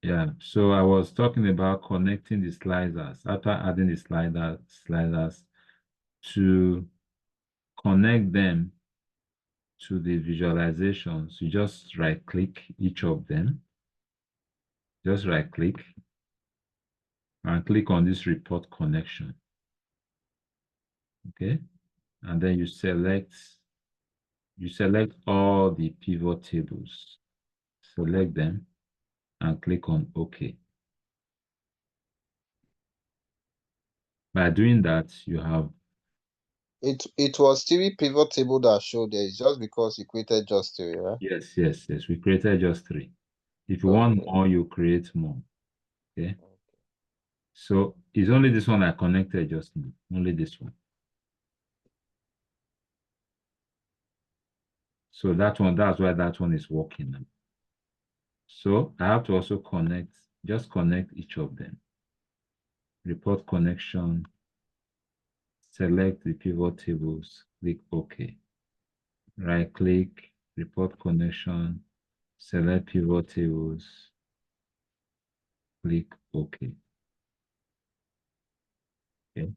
Yeah, so I was talking about connecting the sliders. After adding the sliders to connect them to the visualizations, you just right click each of them. Just right click and click on this report connection. Okay, and then you select all the pivot tables. Select them and click on OK. By doing that, you have It was three pivot table that showed there. It's just because you created just three, right? yes. We created just 3. If you want Okay. more, you create more. Okay. So it's only this one I connected just now. Only this one. So that one, that's why that one is working now. So I have to also just connect each of them. Report connection, select the pivot tables, click OK. Right click, report connection, select pivot tables, click OK. Okay.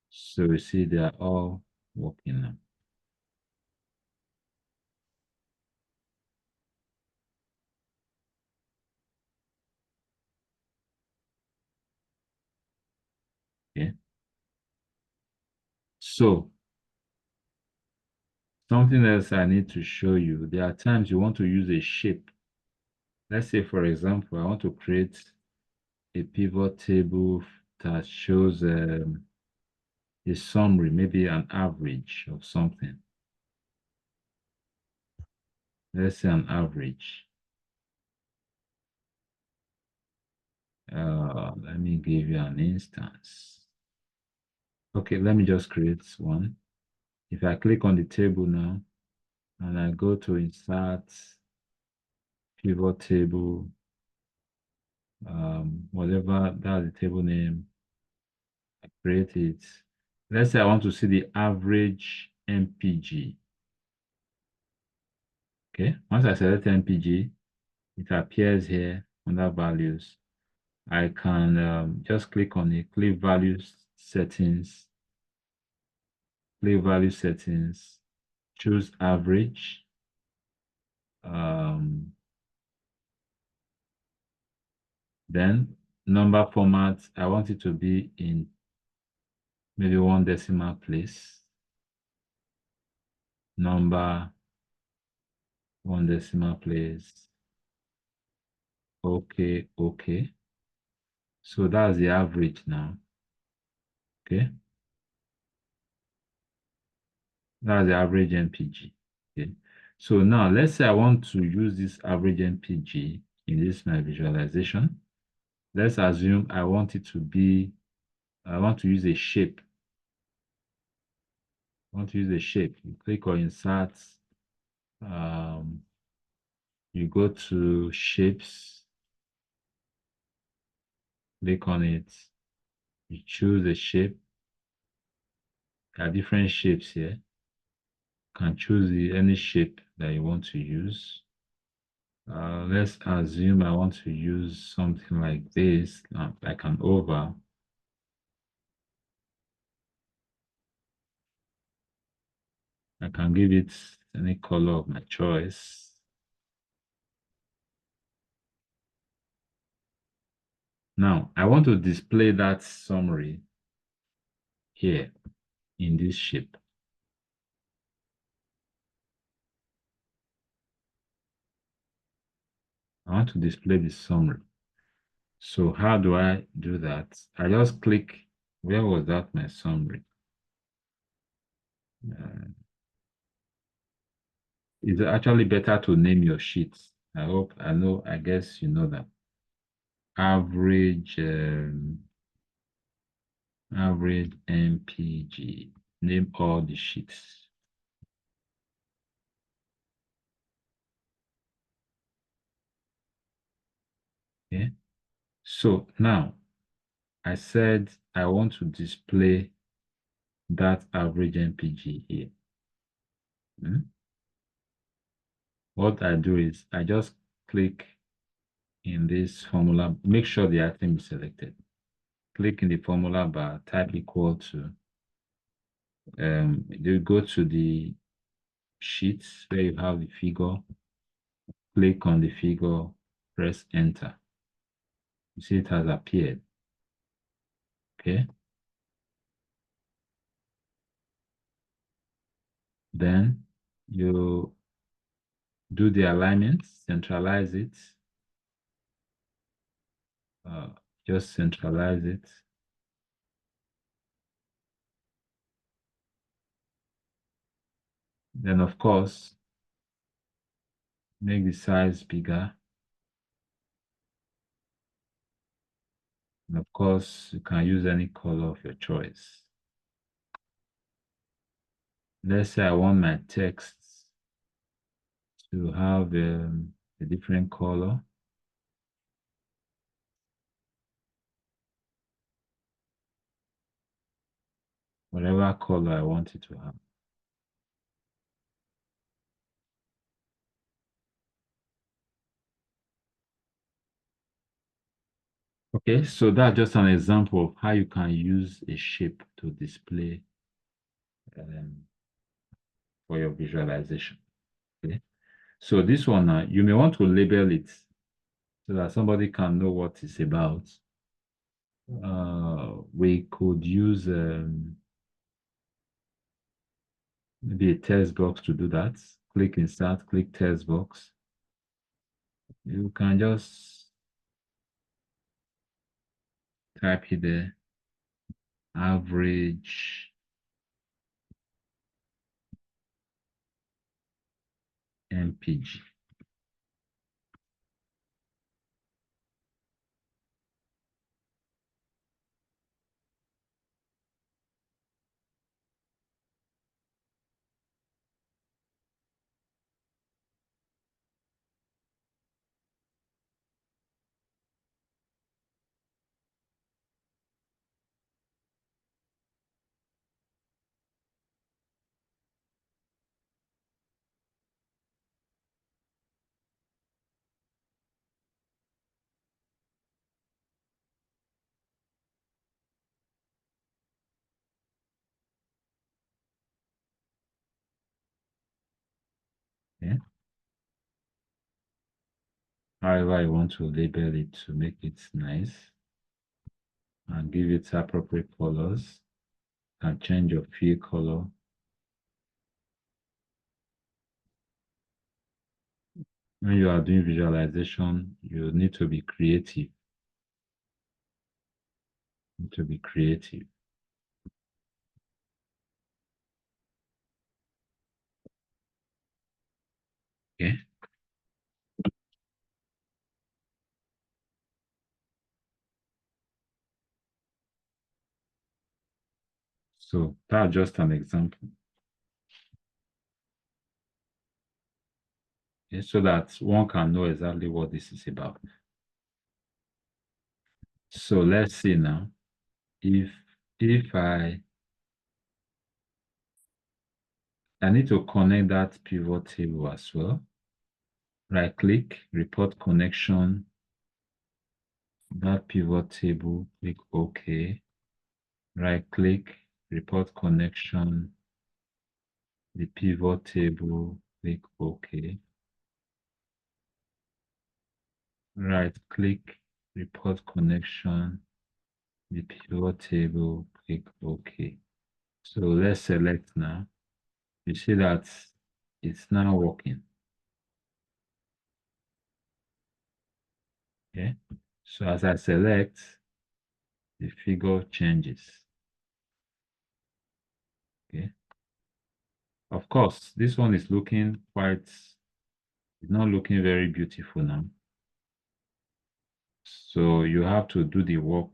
So you see they are all working now. Okay. So something else I need to show you, there are times you want to use a shape. Let's say, for example, I want to create a pivot table that shows a summary, maybe an average of something. Let's say an average. Let me give you an instance. Okay, let me just create one. If I click on the table now, and I go to insert pivot table, whatever that's the table name, I create it. Let's say I want to see the average MPG. Okay, once I select MPG, it appears here under values. I can just click on it, click value settings, choose average. Then number format, I want it to be in maybe 1 decimal place. Number, 1 decimal place. Okay, okay. So that's the average now. Okay. That's the average MPG. Okay. So now let's say I want to use this average MPG in this my visualization. Let's assume I want it to be, I want to use a shape. I want to use a shape. You click on insert, you go to shapes, click on it, you choose a shape. There are different shapes here. You can choose any shape that you want to use. Let's assume I want to use something like this, like an oval. I can give it any color of my choice. Now, I want to display that summary here in this shape. I want to display the summary. So how do I do that? I just click, where was that my summary? It's actually better to name your sheets. I guess you know that. Average, average MPG. Name all the sheets. Okay. So now I said I want to display that average MPG here. what I do is I just click in this formula, make sure the item is selected. Click in the formula bar, type equal to, you go to the sheets where you have the figure, click on the figure, press enter. You see it has appeared. Okay. Then you do the alignment, centralize it. Just centralize it. Then, of course, make the size bigger. And of course, you can use any color of your choice. Let's say I want my text to have a different color. Whatever color I want it to have. Okay, so that's just an example of how you can use a shape to display for your visualization. Okay, so this one now, you may want to label it so that somebody can know what it's about. We could use maybe a text box to do that. Click insert, click text box. You can just type here the average MPG. Okay. However, I want to label it to make it nice and give it appropriate colors and change your field color. When you are doing visualization, you need to be creative. You need to be creative. Okay. So that's just an example. Okay, so that one can know exactly what this is about. So let's see now. If I need to connect that pivot table as well. Right click, report connection, that pivot table, click OK. Right click, report connection, the pivot table, click OK. Right click, report connection, the pivot table, click OK. So let's select now. You see that it's now working. Okay. So as I select, the figure changes. Okay. Of course, this one is looking quite, it's not looking very beautiful now. So you have to do the work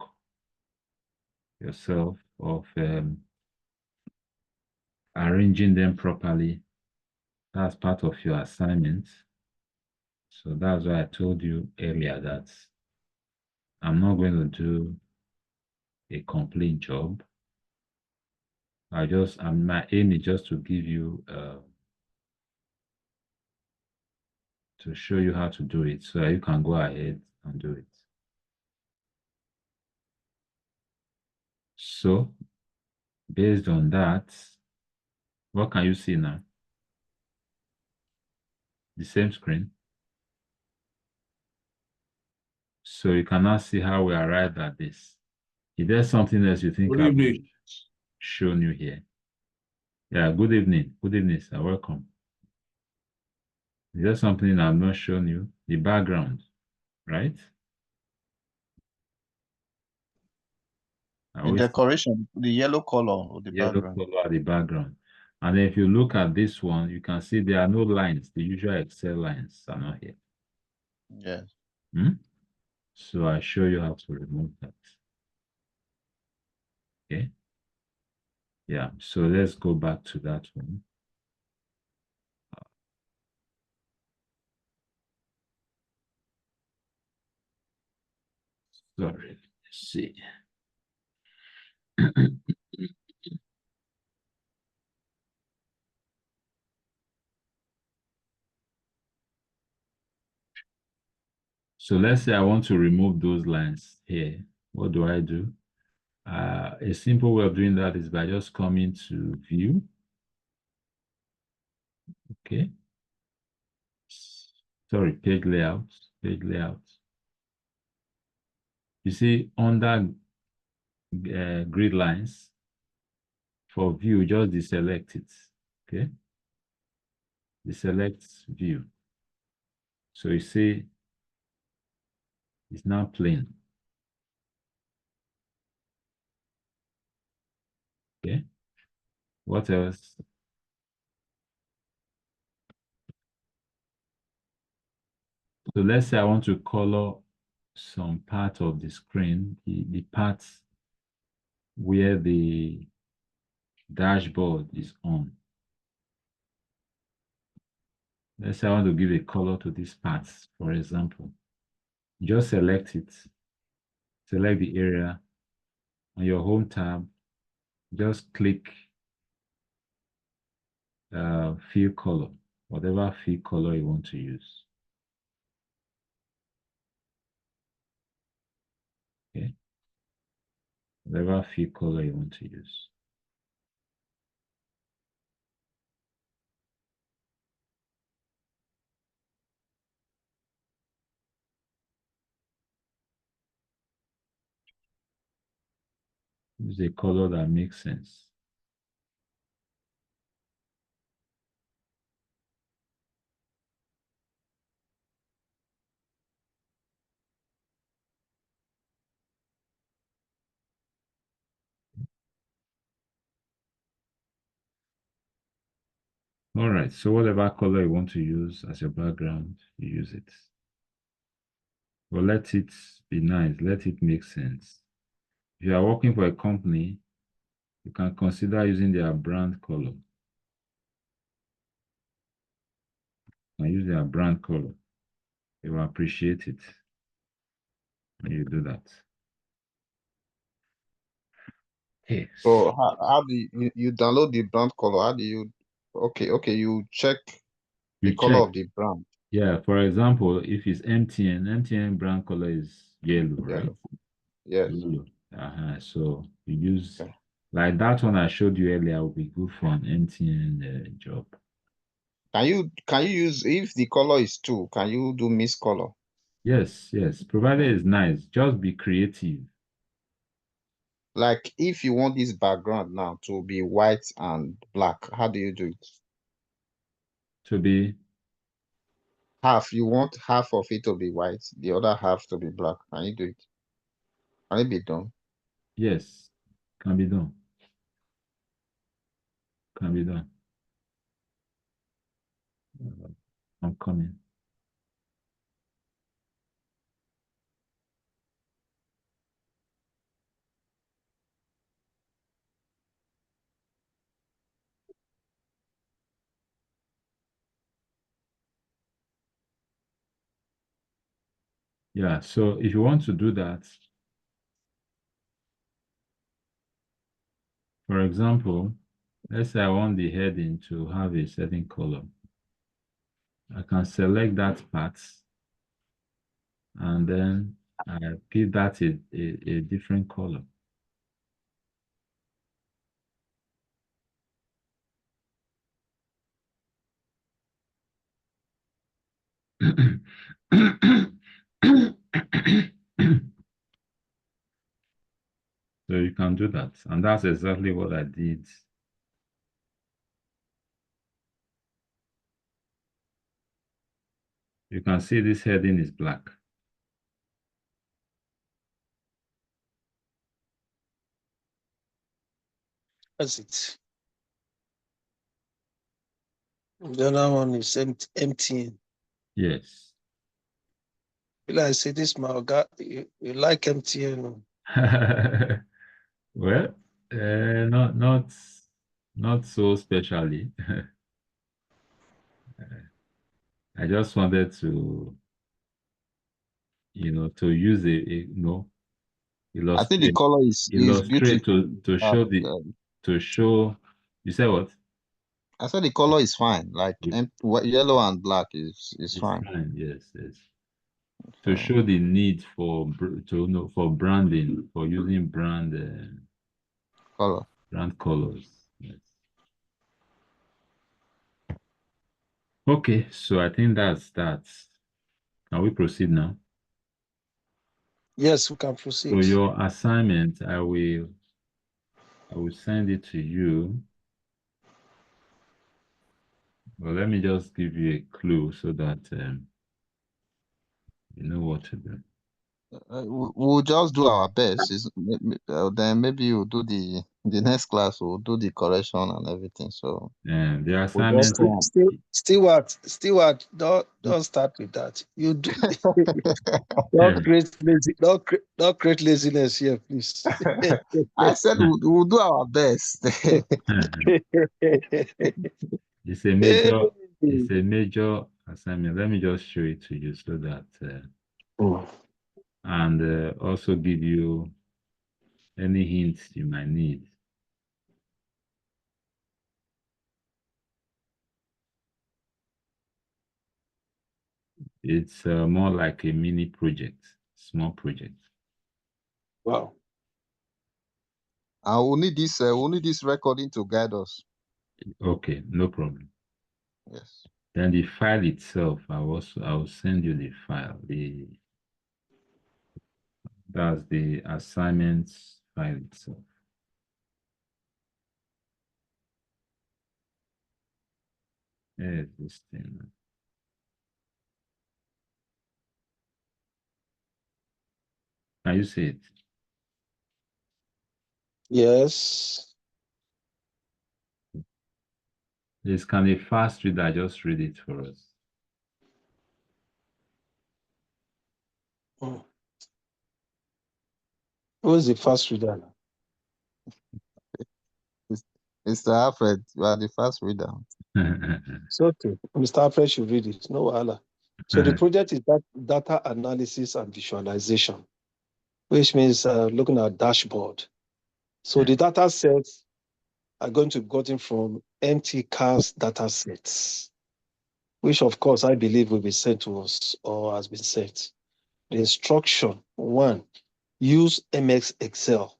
yourself of arranging them properly. That's part of your assignment. So that's why I told you earlier that I'm not going to do a complete job. My aim is just to give you to show you how to do it so that you can go ahead and do it. So based on that, what can you see now? The same screen. So you cannot see how we arrived at this. Is there something else you think Good I've evening. shown you here? Yeah, good evening. Good evening, sir. Welcome. Is there something I've not shown you? The background, right? I The always decoration, the yellow color of the yellow background. color at the background. And if you look at this one, you can see there are no lines. The usual Excel lines are not here. Yes. Hmm? So I show you how to remove that. Okay. Yeah. So let's go back to that one. Sorry. Let's see. So let's say I want to remove those lines here. What do I do? A simple way of doing that is by just coming to view. Okay. Sorry, page layout, page layout. You see under grid lines, for view, just deselect it. Okay. Deselect view. So you see it's now plain. Okay. What else? So let's say I want to color some part of the screen, the parts where the dashboard is on. Let's say I want to give a color to these parts, for example. Just select it, select the area on your home tab, just click fill color, whatever fill color you want to use. Okay, whatever fill color you want to use. Use a color that makes sense. All right, so whatever color you want to use as your background, you use it. But let it be nice, let it make sense. If you are working for a company, you can consider using their brand color. You can use their brand color. They will appreciate it when you do that. Okay. So how do you download the brand color? How do you okay, you check the You color check. of the brand. Yeah, for example, if it's MTN brand color is yellow, right? Yellow. Yes. Yellow. So you use Okay. like that one I showed you earlier will be good for an MTN job. Can you use if the color is two, can you do mix color? Yes, yes. Provided it's nice. Just be creative. Like if you want this background now to be white and black, how do you do it? To be, Half, you want half of it to be white, the other half to be black. Can you do it? Can it be done? yes, can be done. Can be done. I'm coming. Yeah, so if you want to do that, for example, let's say I want the heading to have a certain color. I can select that part and then I give that a different color. So you can do that. And that's exactly what I did. You can see this heading is black. That's it. The other one is emptying. Yes. Like I say, this my guy, you like emptying. Well, not so specially. I just wanted to, to use I think the illustrate color is illustrate beautiful. to show the to show. You say what? I said the color is fine. Like yellow and black is It's fine. fine. Yes, yes. To So show the need for for branding, for using color. brand colors. Yes. Okay, so I think that's that. Can we proceed now? Yes, we can So proceed. your assignment, I will send it to you. Well, let me just give you a clue so that you know what to do. We'll just do our best. Then maybe we'll do the next class. We'll do the correction and everything. So And the we'll just assignment, go on. Stewart, don't start with that. You do don't create laziness here, please. I said we'll do our best. it's a major, it's a major assignment. Let me just show it to you so that, and also give you any hints you might need. It's more like a mini project, small project. Wow. And we'll need this recording to guide us. Okay, no problem. Yes. Then the file itself, I will send you the file. That's the assignments file itself. Yeah, this thing. Can you see it? Yes. This can a fast reader just read it for us? Who's the first reader? It's, Mr. Alfred, you are the first reader. It's okay. Mr. Alfred should read it. No wahala. So the project is data analysis and visualization, which means looking at dashboard. So the data sets are going to be gotten from empty cars data sets, which of course I believe will be sent to us or has been sent. The instruction: 1, use MX Excel.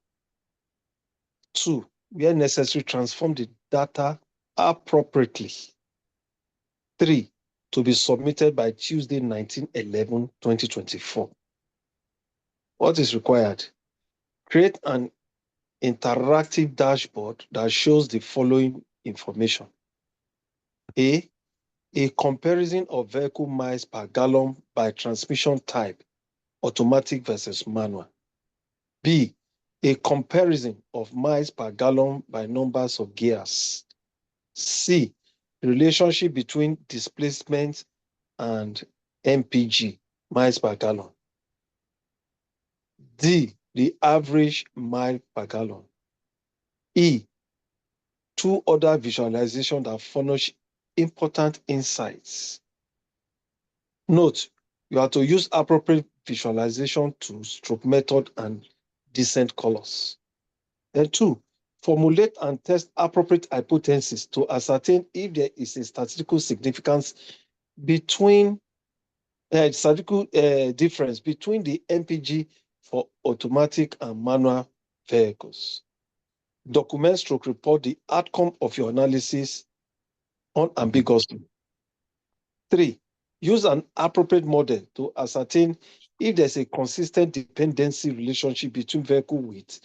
2, where necessary, transform the data appropriately. 3, to be submitted by Tuesday, 19/11/2024. What is required? Create an interactive dashboard that shows the following information. A comparison of vehicle miles per gallon by transmission type, automatic versus manual. B, a comparison of miles per gallon by numbers of gears. C, the relationship between displacement and MPG, miles per gallon. D, the average mile per gallon. E, 2 other visualizations that furnish important insights. Note, you have to use appropriate visualization tools, stroke method, and decent colors. Then 2, formulate and test appropriate hypotheses to ascertain if there is a statistical significance between statistical difference between the MPG for automatic and manual vehicles. Document stroke report the outcome of your analysis unambiguously. 3, use an appropriate model to ascertain if there's a consistent dependency relationship between vehicle weight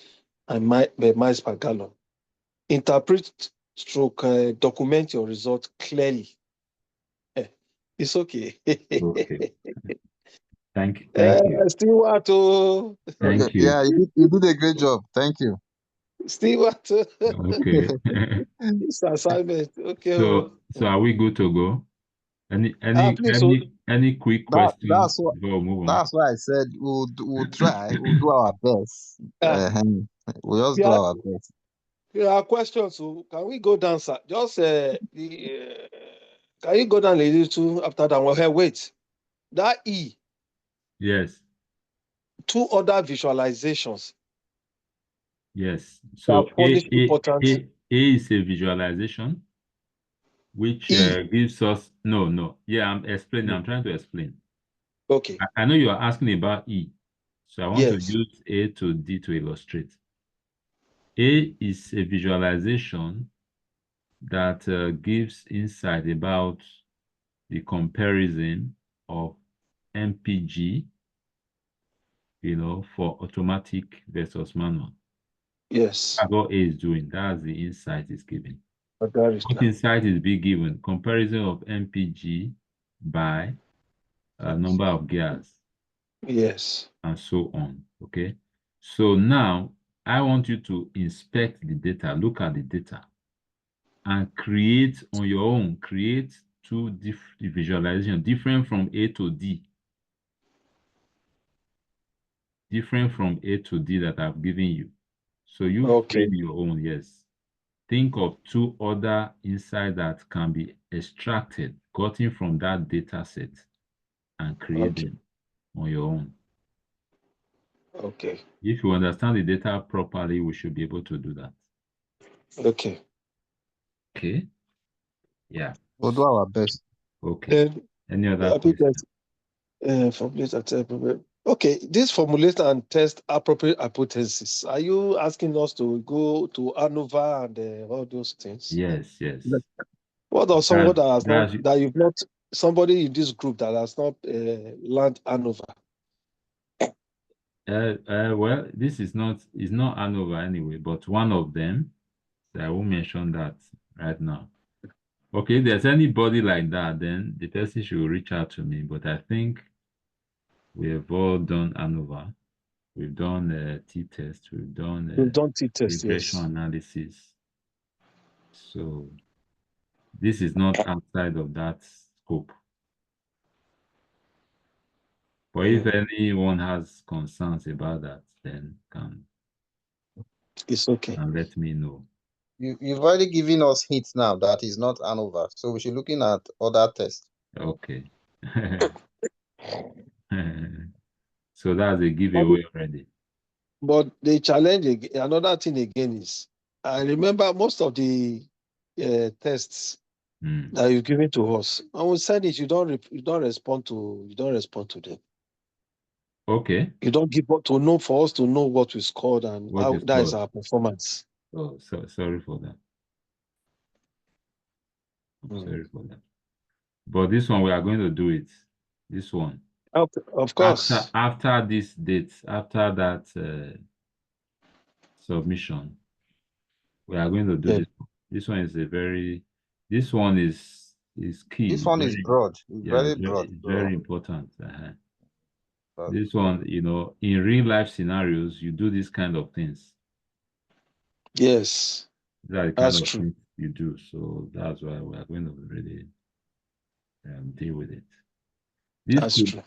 and miles per gallon. Interpret stroke document your result clearly. It's okay. Okay. Thank you. Stewart, Thank you. Yeah, you did a great job. Thank you. Stewart. Okay. It's assignment. Okay. So are we good to go? Please, Any quick questions That's what before we move on? that's why I said we'll try. We'll do our best. We'll just do our best. there are questions. So can we go down, sir? Just can you go down a little after that one? Hey, wait. That E. Yes. 2 other visualizations. Yes. So A important. is a visualization which gives us no. Yeah, I'm explaining. I'm trying to explain. Okay. I know you are asking about E. So I want to Yes. use A to D to illustrate. A is a visualization that gives insight about the comparison of MPG, for automatic versus manual. Yes. That's what A is doing. That's the insight it's giving. What insight is being given? Comparison of MPG by number of gears. Yes. And so on. Okay. So now I want you to inspect the data, look at the data, and create on your own, create 2 visualizations different from A to D. Different from A to D that I've given you. So you frame your own, yes. Think of 2 other insights that can be extracted, gotten from that data set, and create them on your own. Okay. If you understand the data properly, we should be able to do that. Okay. Okay. Yeah. We'll do our best. Okay. Any other questions? Okay, this formulate and test appropriate hypothesis. Are you asking us to go to ANOVA and all those things? Yes. What are someone that you've not, somebody in this group that has not learned ANOVA? Well, this is not ANOVA anyway, but one of them. I will mention that right now. Okay, if there's anybody like that, then the person should reach out to me. But I think we have all done ANOVA. We've done t-test. We've done t-test, regression analysis. So this is not outside of that scope. But if anyone has concerns about that, then it's okay. And let me know. You've already given us hints now that is not ANOVA, so we should be looking at other tests. Okay. So that's a giveaway already. But the challenge, another thing again is, I remember most of the tests that you've given to us. I will send it. You don't respond to them. Okay. You don't give up to know for us to know what we scored and how that is our performance. Oh, sorry for that. I'm sorry for that. But this one we are going to do it. This one. Of course. After this date, after that submission, we are going to do this one. This one is this one is key. This one is broad. It's very broad. It's very important. This one, in real life scenarios, you do these kind of things. Yes. That's true. Things you do. So that's why we are going to really deal with it.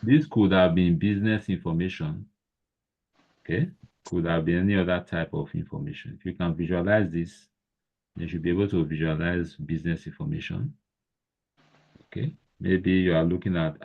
This could have been business information. Okay. Could have been any other type of information. If you can visualize this, you should be able to visualize business information. Okay. Maybe you are looking at